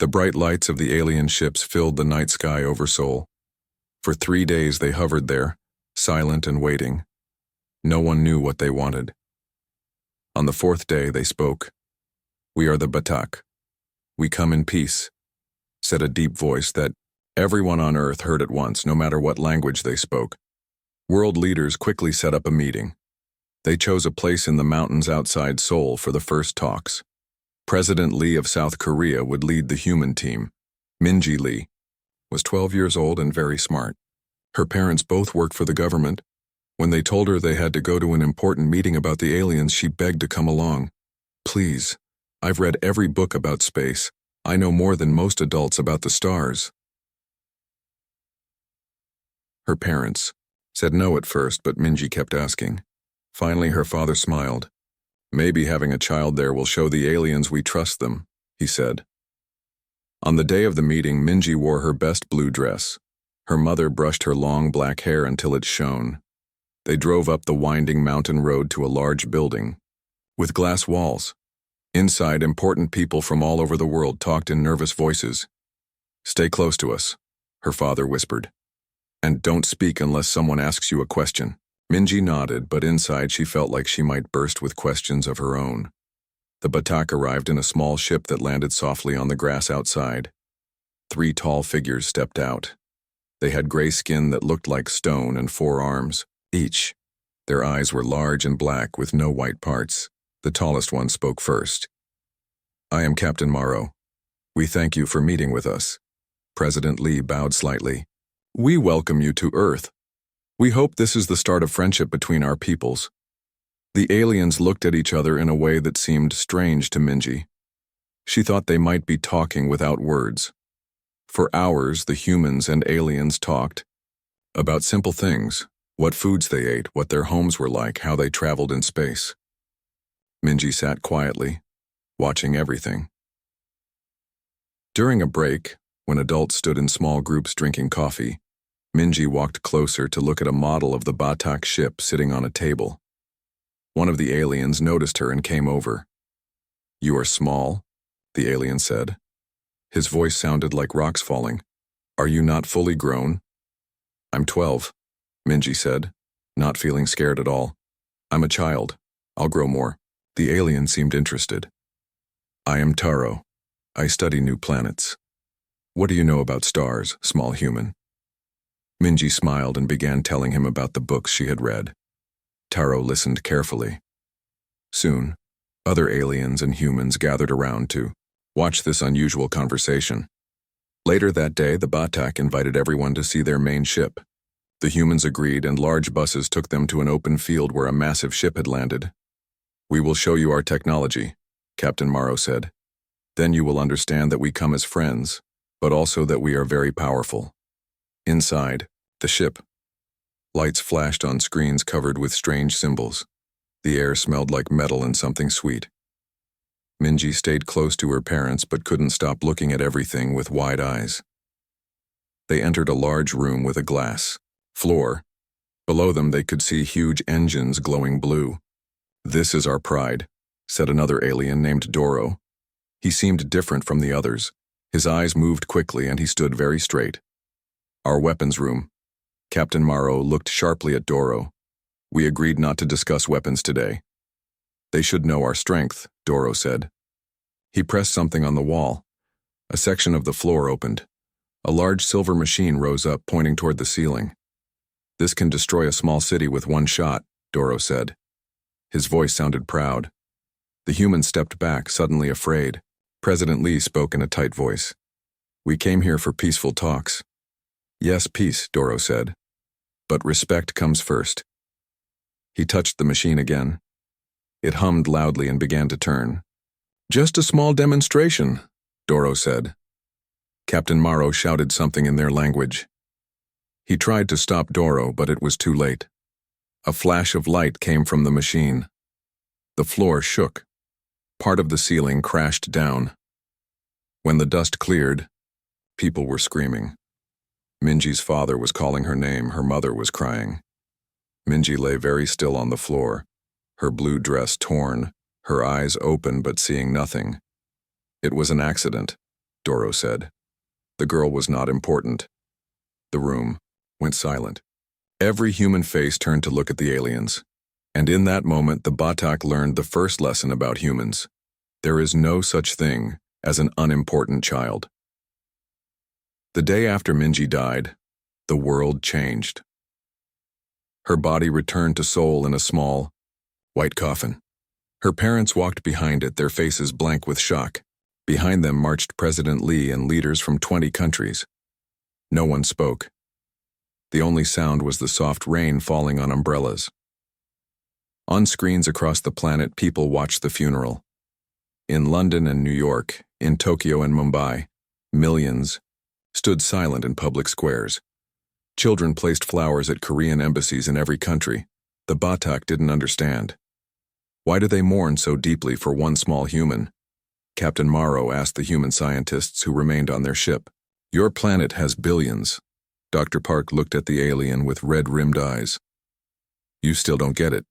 The bright lights of the alien ships filled the night sky over Seoul. For 3 days they hovered there, silent and waiting. No one knew what they wanted. On the 4th day they spoke. "We are the Batak. We come in peace," said a deep voice that everyone on Earth heard at once, no matter what language they spoke. World leaders quickly set up a meeting. They chose a place in the mountains outside Seoul for the first talks. President Lee of South Korea would lead the human team. Min-ji Lee was 12 years old and very smart. Her parents both worked for the government. When they told her they had to go to an important meeting about the aliens, she begged to come along. "Please, I've read every book about space. I know more than most adults about the stars." Her parents said no at first, but Min-ji kept asking. Finally, her father smiled. "Maybe having a child there will show the aliens we trust them," he said. On the day of the meeting, Min-ji wore her best blue dress. Her mother brushed her long black hair until it shone. They drove up the winding mountain road to a large building with glass walls. Inside, important people from all over the world talked in nervous voices. "Stay close to us," her father whispered. "And don't speak unless someone asks you a question." Min-ji nodded, but inside she felt like she might burst with questions of her own. The Batak arrived in a small ship that landed softly on the grass outside. 3 tall figures stepped out. They had gray skin that looked like stone and 4 arms each. Their eyes were large and black with no white parts. The tallest one spoke first. "I am Captain Morrow. We thank you for meeting with us." President Lee bowed slightly. "We welcome you to Earth. We hope this is the start of friendship between our peoples." The aliens looked at each other in a way that seemed strange to Min-ji. She thought they might be talking without words. For hours, the humans and aliens talked about simple things, what foods they ate, what their homes were like, how they traveled in space. Min-ji sat quietly, watching everything. During a break, when adults stood in small groups drinking coffee, Min-ji walked closer to look at a model of the Batak ship sitting on a table. One of the aliens noticed her and came over. "You are small," the alien said. His voice sounded like rocks falling. "Are you not fully grown?" "I'm 12, Min-ji said, not feeling scared at all. "I'm a child. I'll grow more." The alien seemed interested. "I am Taro. I study new planets. What do you know about stars, small human?" Min-ji smiled and began telling him about the books she had read. Taro listened carefully. Soon, other aliens and humans gathered around to watch this unusual conversation. Later that day, the Batak invited everyone to see their main ship. The humans agreed, and large buses took them to an open field where a massive ship had landed. "We will show you our technology," Captain Morrow said. "Then you will understand that we come as friends, but also that we are very powerful." Inside, the ship. Lights flashed on screens covered with strange symbols. The air smelled like metal and something sweet. Min-ji stayed close to her parents but couldn't stop looking at everything with wide eyes. They entered a large room with a glass floor. Below them they could see huge engines glowing blue. "This is our pride," said another alien named Doro. He seemed different from the others. His eyes moved quickly and he stood very straight. "Our weapons room." Captain Morrow looked sharply at Doro. "We agreed not to discuss weapons today." "They should know our strength," Doro said. He pressed something on the wall. A section of the floor opened. A large silver machine rose up, pointing toward the ceiling. "This can destroy a small city with one shot," Doro said. His voice sounded proud. The humans stepped back, suddenly afraid. President Lee spoke in a tight voice. "We came here for peaceful talks." "Yes, peace," Doro said. "But respect comes first." He touched the machine again. It hummed loudly and began to turn. "Just a small demonstration," Doro said. Captain Morrow shouted something in their language. He tried to stop Doro, but it was too late. A flash of light came from the machine. The floor shook. Part of the ceiling crashed down. When the dust cleared, people were screaming. Min-ji's father was calling her name, her mother was crying. Min-ji lay very still on the floor, her blue dress torn, her eyes open but seeing nothing. It was an accident. Doro said. The girl was not important. The room went silent. Every human face turned to look at the aliens. And in that moment, the Batak learned the first lesson about humans. There is no such thing as an unimportant child. The day after Minji died, the world changed. Her body returned to Seoul in a small, white coffin. Her parents walked behind it, their faces blank with shock. Behind them marched President Lee and leaders from 20 countries. No one spoke. The only sound was the soft rain falling on umbrellas. On screens across the planet, people watched the funeral. In London and New York, in Tokyo and Mumbai, millions stood silent in public squares. Children placed flowers at Korean embassies in every country. The Batak didn't understand. Why do they mourn so deeply for one small human? Captain Morrow asked the human scientists who remained on their ship. Your planet has billions. Dr. Park looked at the alien with red-rimmed eyes. You still don't get it.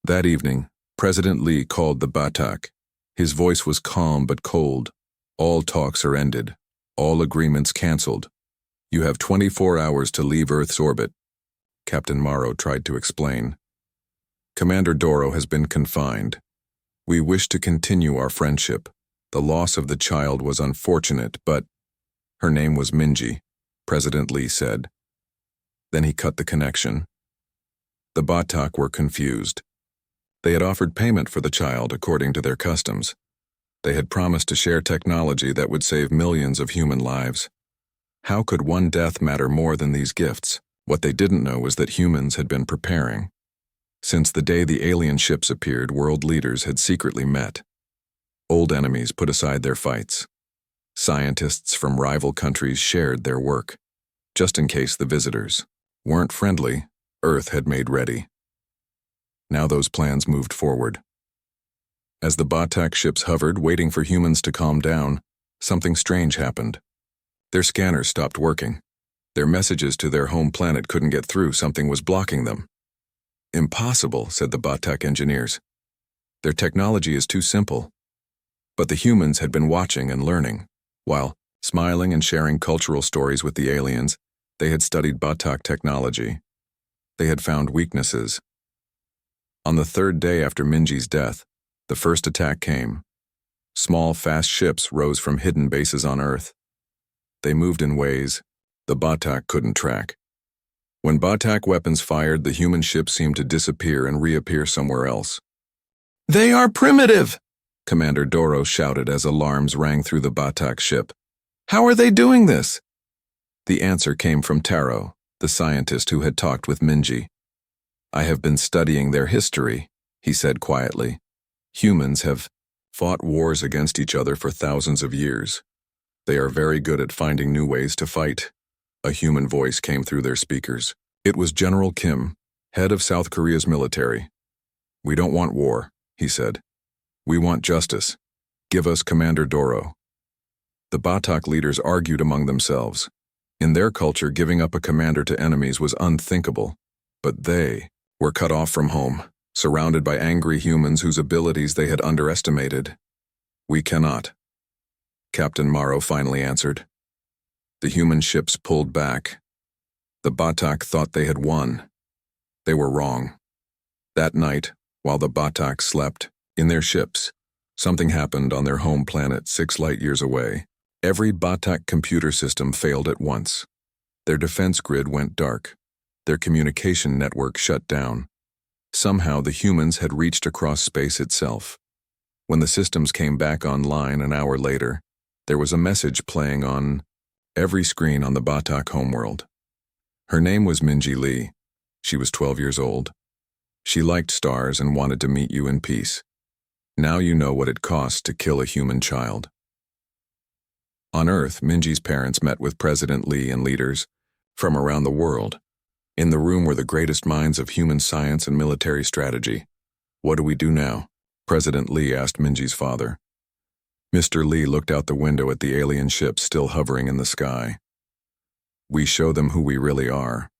That evening, President Lee called the Batak. His voice was calm but cold. All talks are ended. All agreements canceled. You have 24 hours to leave Earth's orbit. Captain Morrow tried to explain. Commander Doro has been confined. We wish to continue our friendship. The loss of the child was unfortunate, but her name was Minji, President Lee said. Then he cut the connection. The Batak were confused. They had offered payment for the child according to their customs. They had promised to share technology that would save millions of human lives. How could one death matter more than these gifts? What they didn't know was that humans had been preparing. Since the day the alien ships appeared, world leaders had secretly met. Old enemies put aside their fights. Scientists from rival countries shared their work. Just in case the visitors weren't friendly, Earth had made ready. Now those plans moved forward. As the Batak ships hovered, waiting for humans to calm down, something strange happened. Their scanners stopped working. Their messages to their home planet couldn't get through. Something was blocking them. Impossible, said the Batak engineers. Their technology is too simple. But the humans had been watching and learning. While smiling and sharing cultural stories with the aliens, they had studied Batak technology. They had found weaknesses. On the third day after Minji's death, the first attack came. Small, fast ships rose from hidden bases on Earth. They moved in ways the Batak couldn't track. When Batak weapons fired, the human ships seemed to disappear and reappear somewhere else. They are primitive! Commander Doro shouted as alarms rang through the Batak ship. How are they doing this? The answer came from Taro, the scientist who had talked with Minji. I have been studying their history, he said quietly. Humans have fought wars against each other for thousands of years. They are very good at finding new ways to fight. A human voice came through their speakers. It was General Kim, head of South Korea's military. We don't want war, he said. We want justice. Give us Commander Doro. The Batak leaders argued among themselves. In their culture, giving up a commander to enemies was unthinkable. But they were cut off from home, surrounded by angry humans whose abilities they had underestimated. We cannot. Captain Morrow finally answered. The human ships pulled back. The Batak thought they had won. They were wrong. That night, while the Batak slept, in their ships, something happened on their home planet 6 light-years away. Every Batak computer system failed at once. Their defense grid went dark. Their communication network shut down. Somehow the humans had reached across space itself. When the systems came back online an hour later, there was a message playing on every screen on the Batak homeworld. Her name was Minji Lee. She was 12 years old. She liked stars and wanted to meet you in peace. Now you know what it costs to kill a human child. On Earth, Minji's parents met with President Lee and leaders from around the world. In the room were the greatest minds of human science and military strategy. What do we do now? President Lee asked Minji's father. Mr. Lee looked out the window at the alien ships still hovering in the sky. We show them who we really are.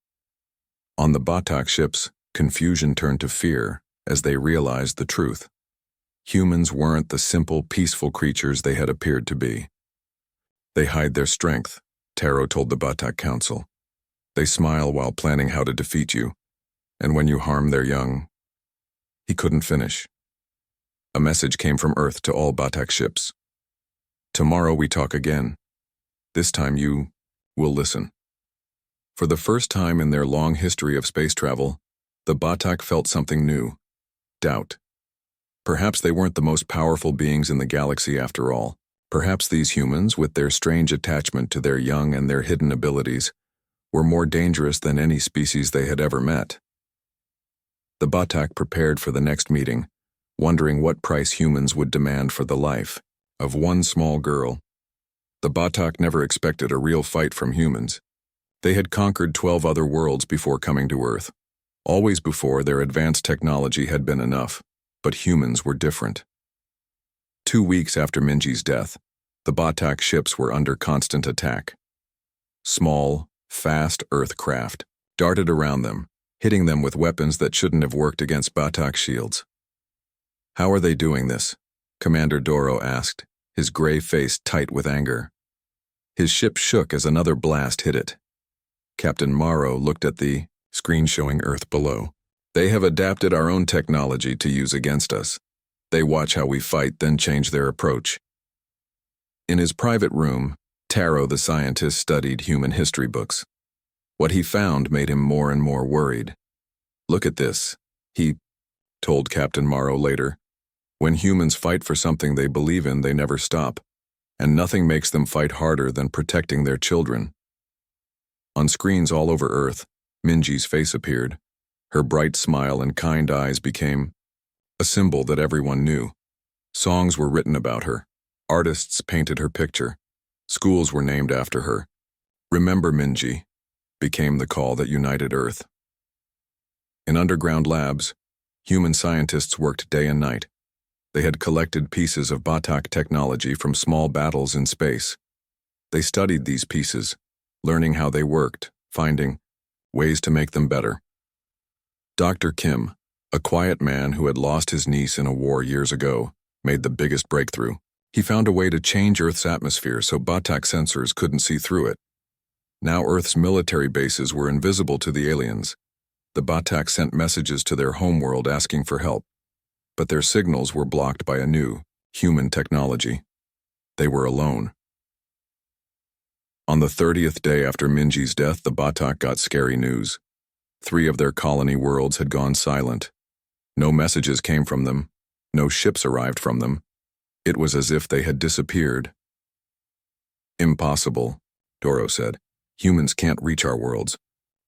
On the Batak ships, confusion turned to fear as they realized the truth. Humans weren't the simple, peaceful creatures they had appeared to be. They hide their strength, Taro told the Batak Council. They smile while planning how to defeat you, and when you harm their young. He couldn't finish. A message came from Earth to all Batak ships. Tomorrow we talk again. This time you will listen. For the first time in their long history of space travel, the Batak felt something new. Doubt. Perhaps they weren't the most powerful beings in the galaxy after all. Perhaps these humans, with their strange attachment to their young and their hidden abilities, were more dangerous than any species they had ever met. The Batak prepared for the next meeting, wondering what price humans would demand for the life of one small girl. The Batak never expected a real fight from humans. They had conquered 12 other worlds before coming to Earth. Always before, their advanced technology had been enough, but humans were different. 2 weeks after Minji's death, the Batak ships were under constant attack. Small, fast Earth craft darted around them, hitting them with weapons that shouldn't have worked against Batak shields. "How are they doing this?" Commander Doro asked, his gray face tight with anger. His ship shook as another blast hit it. Captain Morrow looked at the screen showing Earth below. "They have adapted our own technology to use against us. They watch how we fight, then change their approach." In his private room, Taro the scientist studied human history books. What he found made him more and more worried. "Look at this," he told Captain Morrow later. "When humans fight for something they believe in, they never stop, and nothing makes them fight harder than protecting their children." On screens all over Earth, Minji's face appeared. Her bright smile and kind eyes became a symbol that everyone knew. Songs were written about her. Artists painted her picture. Schools were named after her. "Remember Minji" became the call that united Earth. In underground labs, human scientists worked day and night. They had collected pieces of Batak technology from small battles in space. They studied these pieces, learning how they worked, finding ways to make them better. Dr. Kim, a quiet man who had lost his niece in a war years ago, made the biggest breakthrough. He found a way to change Earth's atmosphere so Batak sensors couldn't see through it. Now Earth's military bases were invisible to the aliens. The Batak sent messages to their homeworld asking for help, but their signals were blocked by a new, human technology. They were alone. On the 30th day after Minji's death, the Batak got scary news. 3 of their colony worlds had gone silent. No messages came from them. No ships arrived from them. It was as if they had disappeared. "Impossible," Doro said. "Humans can't reach our worlds."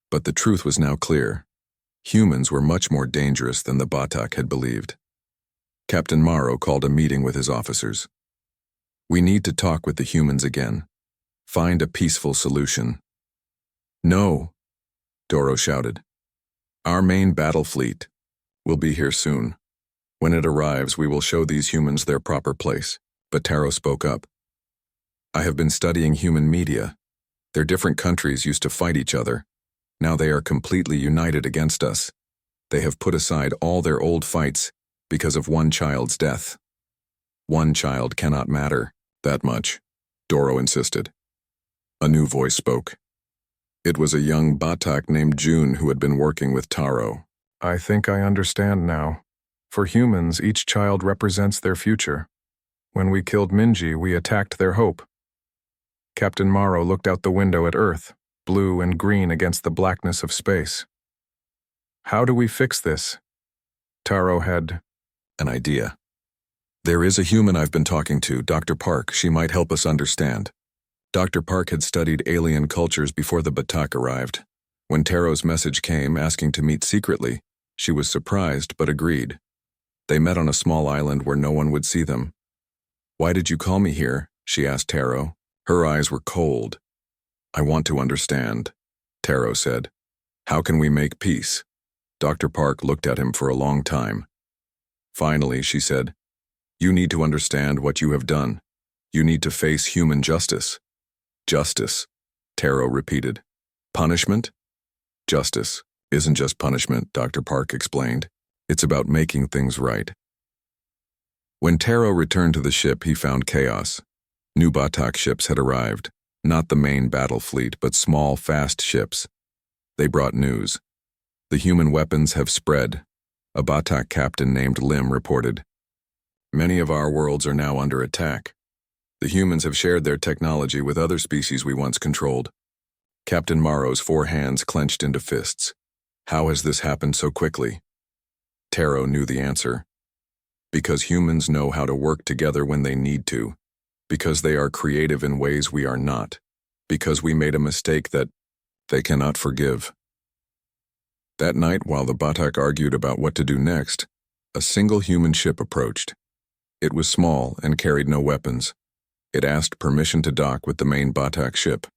But the truth was now clear. Humans were much more dangerous than the Batak had believed. Captain Morrow called a meeting with his officers. "We need to talk with the humans again. Find a peaceful solution." "No," Doro shouted. "Our main battle fleet will be here soon. When it arrives, we will show these humans their proper place." But Taro spoke up. "I have been studying human media. Their different countries used to fight each other. Now they are completely united against us. They have put aside all their old fights because of one child's death." "One child cannot matter that much," Doro insisted. A new voice spoke. It was a young Batak named June who had been working with Taro. "I think I understand now. For humans, each child represents their future. When we killed Minji, we attacked their hope." Captain Morrow looked out the window at Earth, blue and green against the blackness of space. "How do we fix this?" Taro had an idea. "There is a human I've been talking to, Dr. Park. She might help us understand." Dr. Park had studied alien cultures before the Batak arrived. When Taro's message came asking to meet secretly, she was surprised but agreed. They met on a small island where no one would see them. "Why did you call me here?" she asked Taro. Her eyes were cold. "I want to understand," Taro said. "How can we make peace?" Dr. Park looked at him for a long time. Finally, she said, "You need to understand what you have done. You need to face human justice." "Justice," Taro repeated. "Punishment?" "Justice isn't just punishment," Dr. Park explained. "It's about making things right." When Taro returned to the ship, he found chaos. New Batak ships had arrived, not the main battle fleet, but small, fast ships. They brought news. The human weapons have spread, a Batak captain named Lim reported. Many of our worlds are now under attack. The humans have shared their technology with other species we once controlled. Captain Morrow's 4 hands clenched into fists. How has this happened so quickly? Taro knew the answer. Because humans know how to work together when they need to. Because they are creative in ways we are not. Because we made a mistake that they cannot forgive. That night, while the Batak argued about what to do next, a single human ship approached. It was small and carried no weapons. It asked permission to dock with the main Batak ship.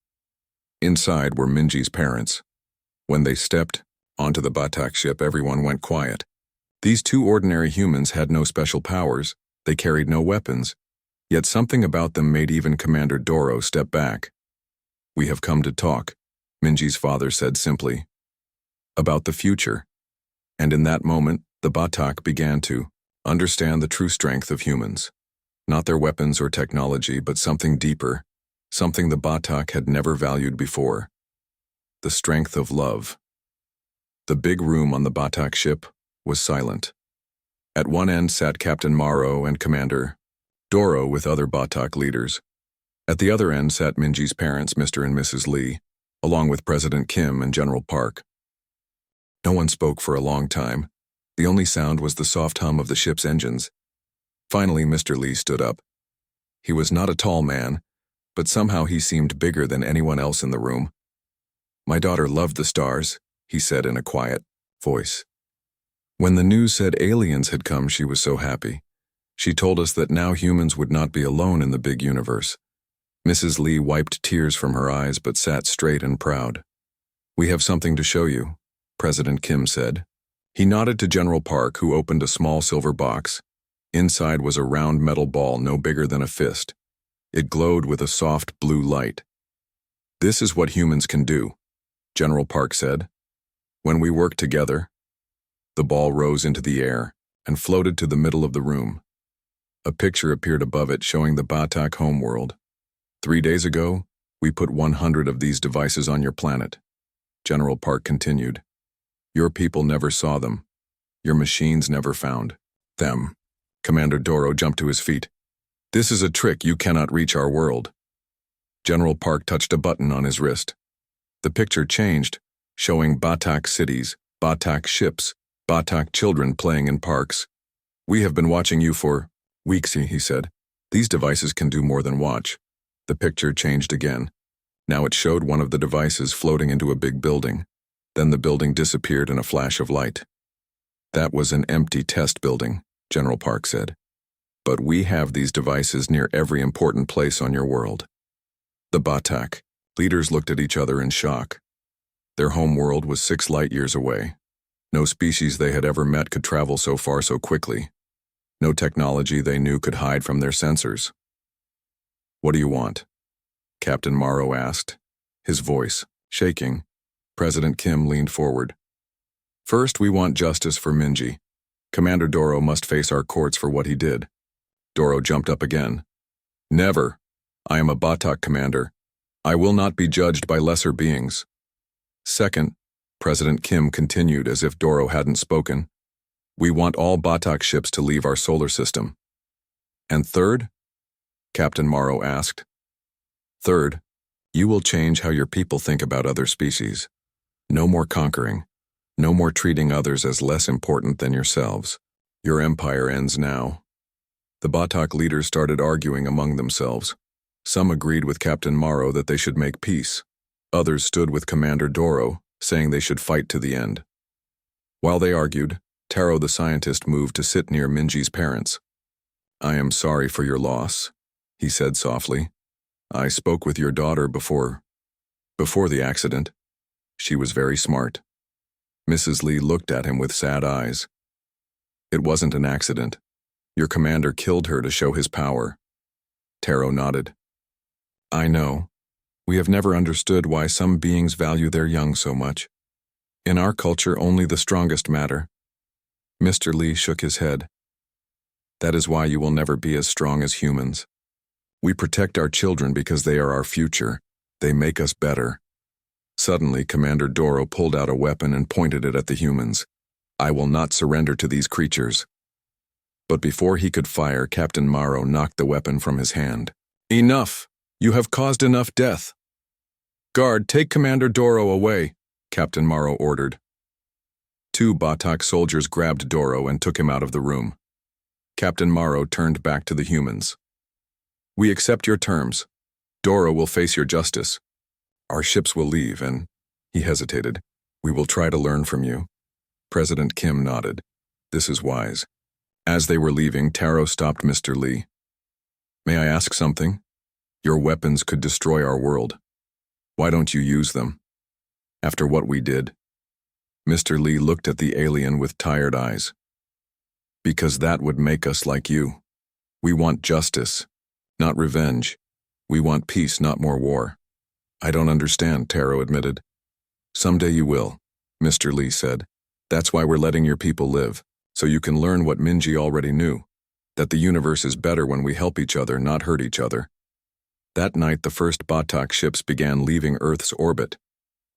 Inside were Minji's parents. When they stepped onto the Batak ship, everyone went quiet. These 2 ordinary humans had no special powers, they carried no weapons, yet something about them made even Commander Doro step back. "We have come to talk," Minji's father said simply. "About the future." And in that moment, the Batak began to understand the true strength of humans. Not their weapons or technology, but something deeper, something the Batak had never valued before. The strength of love. The big room on the Batak ship was silent. At one end sat Captain Morrow and Commander Doro with other Batak leaders. At the other end sat Minji's parents, Mr. and Mrs. Lee, along with President Kim and General Park. No one spoke for a long time. The only sound was the soft hum of the ship's engines. Finally, Mr. Lee stood up. He was not a tall man, but somehow he seemed bigger than anyone else in the room. "My daughter loved the stars," he said in a quiet voice. "When the news said aliens had come, she was so happy. She told us that now humans would not be alone in the big universe." Mrs. Lee wiped tears from her eyes but sat straight and proud. "We have something to show you," President Kim said. He nodded to General Park, who opened a small silver box. Inside was a round metal ball no bigger than a fist. It glowed with a soft blue light. "This is what humans can do," General Park said. "When we work together." The ball rose into the air and floated to the middle of the room. A picture appeared above it showing the Batak homeworld. "3 days ago, we put 100 of these devices on your planet," General Park continued. "Your people never saw them. Your machines never found them." Commander Doro jumped to his feet. "This is a trick. You cannot reach our world." General Park touched a button on his wrist. The picture changed, showing Batak cities, Batak ships, Batak children playing in parks. "We have been watching you for weeks," he said. "These devices can do more than watch." The picture changed again. Now it showed one of the devices floating into a big building. Then the building disappeared in a flash of light. "That was an empty test building," General Park said. "But we have these devices near every important place on your world." The Batak leaders looked at each other in shock. Their home world was 6 light years away. No species they had ever met could travel so far so quickly. No technology they knew could hide from their sensors. "What do you want?" Captain Morrow asked, his voice shaking. President Kim leaned forward. "First, we want justice for Minji. Commander Doro must face our courts for what he did." Doro jumped up again. "Never. I am a Batak commander. I will not be judged by lesser beings." "Second," President Kim continued as if Doro hadn't spoken, "we want all Batak ships to leave our solar system." "And third?" Captain Morrow asked. "Third, you will change how your people think about other species. No more conquering. No more treating others as less important than yourselves. Your empire ends now." The Batak leaders started arguing among themselves. Some agreed with Captain Morrow that they should make peace. Others stood with Commander Doro, saying they should fight to the end. While they argued, Taro the scientist moved to sit near Minji's parents. "I am sorry for your loss," he said softly. "I spoke with your daughter before the accident. She was very smart." Mrs. Lee looked at him with sad eyes. "It wasn't an accident. Your commander killed her to show his power." Taro nodded. "I know. We have never understood why some beings value their young so much. In our culture, only the strongest matter." Mr. Lee shook his head. "That is why you will never be as strong as humans. We protect our children because they are our future. They make us better. Suddenly, Commander Doro pulled out a weapon and pointed it at the humans. I will not surrender to these creatures. But before he could fire, Captain Morrow knocked the weapon from his hand. Enough! You have caused enough death. Guard, take Commander Doro away, Captain Morrow ordered. 2 Batak soldiers grabbed Doro and took him out of the room. Captain Morrow turned back to the humans. We accept your terms. Doro will face your justice. Our ships will leave and, he hesitated, we will try to learn from you. President Kim nodded. This is wise. As they were leaving, Taro stopped Mr. Lee. May I ask something? Your weapons could destroy our world. Why don't you use them? After what we did? Mr. Lee looked at the alien with tired eyes. Because that would make us like you. We want justice, not revenge. We want peace, not more war. I don't understand, Taro admitted. Someday you will, Mr. Lee said. That's why we're letting your people live, so you can learn what Minji already knew, that the universe is better when we help each other, not hurt each other. That night, the first Batak ships began leaving Earth's orbit.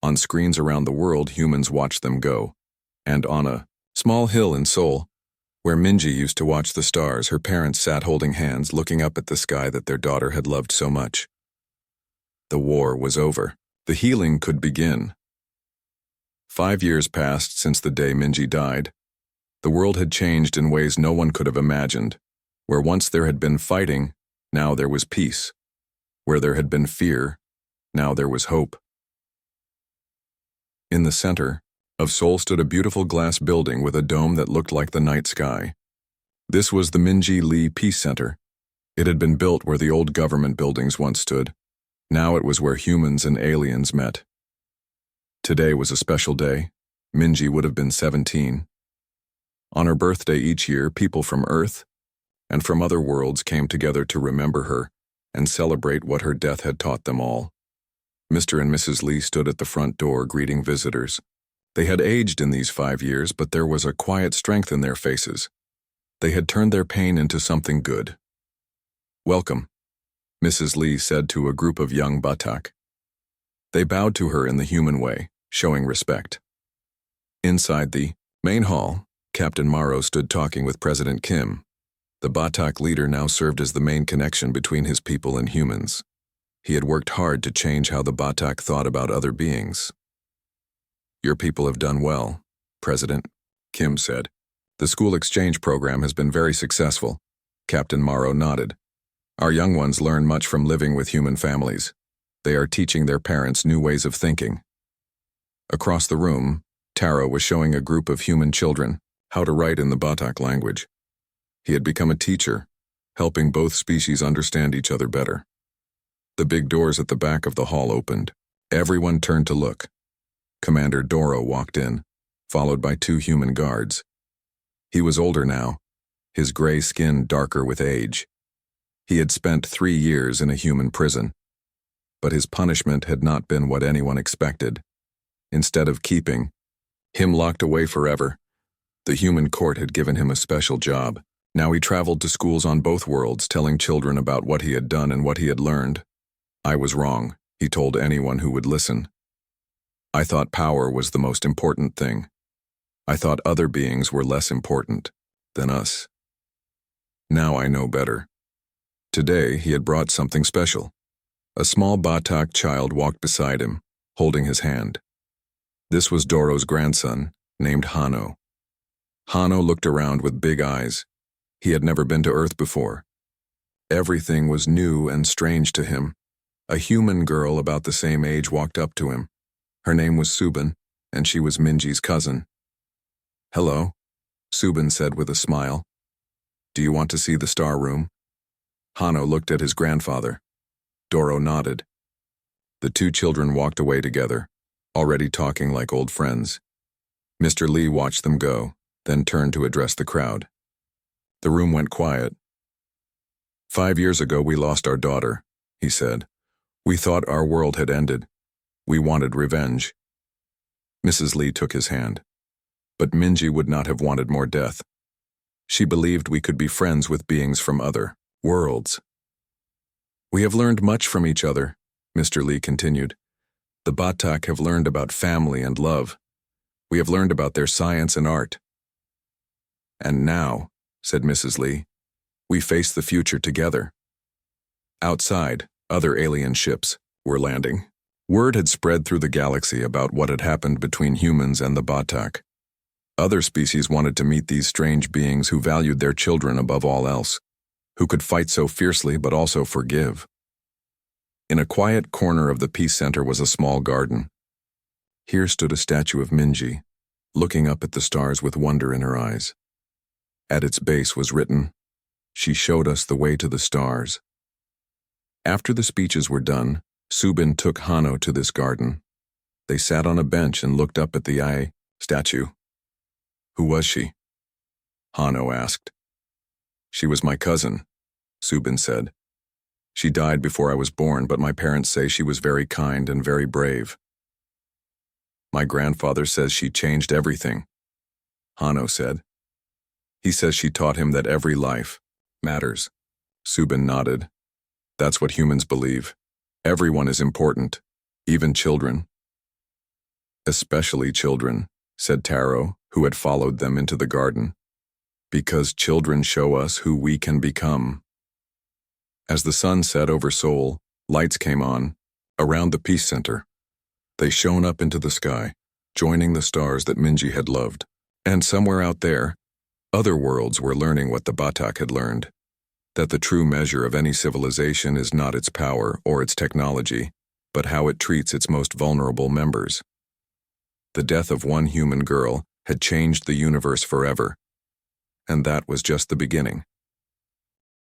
On screens around the world, humans watched them go. And on a small hill in Seoul, where Minji used to watch the stars, her parents sat holding hands, looking up at the sky that their daughter had loved so much. The war was over. The healing could begin. 5 years passed since the day Minji died. The world had changed in ways no one could have imagined. Where once there had been fighting, now there was peace. Where there had been fear, now there was hope. In the center of Seoul stood a beautiful glass building with a dome that looked like the night sky. This was the Minji Lee Peace Center. It had been built where the old government buildings once stood. Now it was where humans and aliens met. Today was a special day. Minji would have been 17. On her birthday each year, people from Earth and from other worlds came together to remember her and celebrate what her death had taught them all. Mr. and Mrs. Lee stood at the front door greeting visitors. They had aged in these 5 years, but there was a quiet strength in their faces. They had turned their pain into something good. Welcome, Mrs. Lee said to a group of young Batak. They bowed to her in the human way, showing respect. Inside the main hall, Captain Morrow stood talking with President Kim. The Batak leader now served as the main connection between his people and humans. He had worked hard to change how the Batak thought about other beings. Your people have done well, President, Kim said. The school exchange program has been very successful. Captain Morrow nodded. Our young ones learn much from living with human families. They are teaching their parents new ways of thinking. Across the room, Taro was showing a group of human children how to write in the Batak language. He had become a teacher, helping both species understand each other better. The big doors at the back of the hall opened. Everyone turned to look. Commander Doro walked in, followed by 2 human guards. He was older now, his gray skin darker with age. He had spent 3 years in a human prison. But his punishment had not been what anyone expected. Instead of keeping him locked away forever, the human court had given him a special job. Now he traveled to schools on both worlds, telling children about what he had done and what he had learned. I was wrong, he told anyone who would listen. I thought power was the most important thing. I thought other beings were less important than us. Now I know better. Today he had brought something special. A small Batak child walked beside him, holding his hand. This was Doro's grandson, named Hano. Hano looked around with big eyes. He had never been to Earth before. Everything was new and strange to him. A human girl about the same age walked up to him. Her name was Subin, and she was Minji's cousin. Hello, Subin said with a smile. Do you want to see the star room? Hano looked at his grandfather. Doro nodded. The 2 children walked away together, already talking like old friends. Mr. Lee watched them go, then turned to address the crowd. The room went quiet. 5 years ago we lost our daughter, he said. We thought our world had ended. We wanted revenge. Mrs. Lee took his hand. But Minji would not have wanted more death. She believed we could be friends with beings from other worlds. We have learned much from each other, Mr. Lee continued. The Batak have learned about family and love. We have learned about their science and art. And now, said Mrs. Lee, we face the future together. Outside, other alien ships were landing. Word had spread through the galaxy about what had happened between humans and the Batak. Other species wanted to meet these strange beings who valued their children above all else, who could fight so fiercely but also forgive. In a quiet corner of the Peace Center was a small garden. Here stood a statue of Minji, looking up at the stars with wonder in her eyes. At its base was written, "She showed us the way to the stars." After the speeches were done, Subin took Hano to this garden. They sat on a bench and looked up at the statue. Who was she? Hano asked. She was my cousin, Subin said. She died before I was born, but my parents say she was very kind and very brave. My grandfather says she changed everything, Hano said. He says she taught him that every life matters. Subin nodded. That's what humans believe. Everyone is important, even children. Especially children, said Taro, who had followed them into the garden. Because children show us who we can become. As the sun set over Seoul, lights came on, around the Peace Center. They shone up into the sky, joining the stars that Minji had loved. And somewhere out there, other worlds were learning what the Batak had learned. That the true measure of any civilization is not its power or its technology, but how it treats its most vulnerable members. The death of one human girl had changed the universe forever. And that was just the beginning.